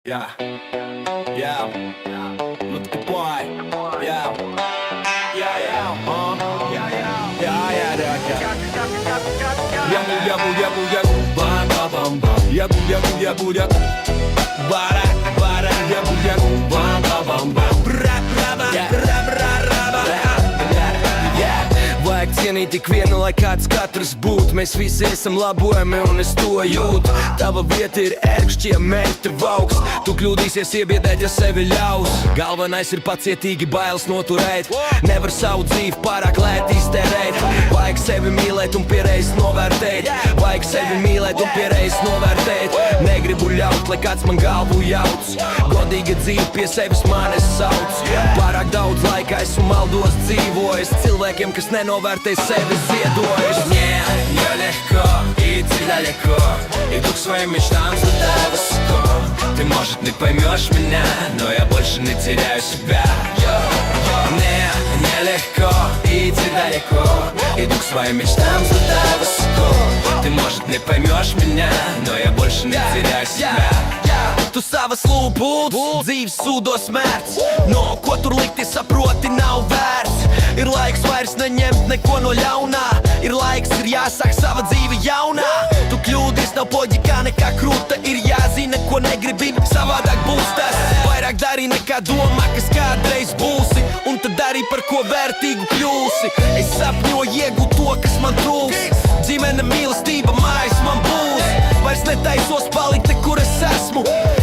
Yeah, yeah, look at the boy. Yeah, yeah, yeah, yeah, yeah, yeah, yeah, yeah. Yabu, yabu, yabu, yabu, bam, bam, bam, bam. Yabu, yabu, yabu, yabu. Bara, bara, yabu, yabu, bam, bam, bam, bam. Bra, bra, bra, bra, bra, bra, bra. Vajag cienīt tik vienu, lai kāds katrs būtu. Mēs visi esam labojami un es to jūtu. Tava vieta ir ērkšķiem, meļta vaugs. Tu kļūdīsies iebiedēt, ja sevi ļaus. Galvenais ir pacietīgi bailes noturēt. Nevar savu dzīvi pārāk lēt iztērēt. Vajag sevi mīlēt un piereiz novērtēt. Vajag sevi mīlēt un piereiz novērtēt. Negribu ļaut, lai kāds man galvu jauc. Godīga dzīve pie sevis manis sauc. Pārāk daudz laika esmu maldos dzīvojis. Cilvēkiem, kas nenovērtē sevi, ziedojas. Мне нелегко идти далеко. Иду к своим мечтам, взлетая высоко. Ты, может, не поймешь меня, но я больше не теряю себя. Мне нелегко идти далеко. Иду к своим мечтам, взлетая высоко. Ты, может, не поймешь меня, но я больше не теряю себя. Tu savas lūpūts, dzīves sūdos mērts. No ko tur likti saproti nav vērts. Ir laiks vairs neņemt neko no ļaunā. Ir laiks, ir jāsāk sava dzīve jaunā. Tu kļūdies, nav poģikā nekā krūta. Ir jāzina, ko negribi, savādāk būs tas. Vairāk dari nekā domā, kas kādreiz būsi. Un tad dari, par ko vērtīgu kļūsi. Es sapņoju iegūt to, kas man trūks. Ģimene, mīlestība, mājas man būs. Vairs netaisos palikt te, kur es esmu.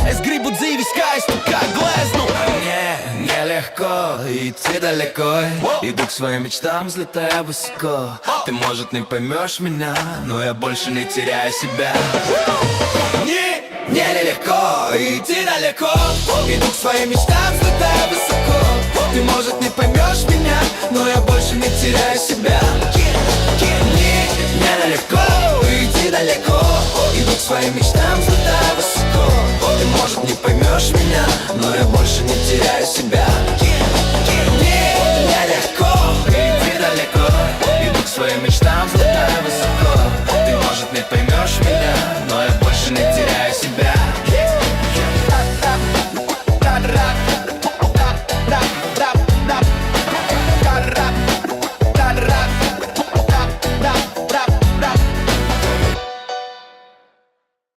Es gribu dzīvi skaistu kā gleznu. Мне нелегко идти далеко. Иду к своим мечтам, взлетая высоко. Ты, может, не поймешь меня, но я больше не теряю себя. Мне нелегко идти далеко. Иду к своим мечтам, взлетая высоко. Ты, может, не поймешь меня, но я больше не теряю себя. Мне нелегко идти далеко. Иду к своим мечтам, взлетая высоко. Ты, может, не поймешь меня, но я больше не теряю себя.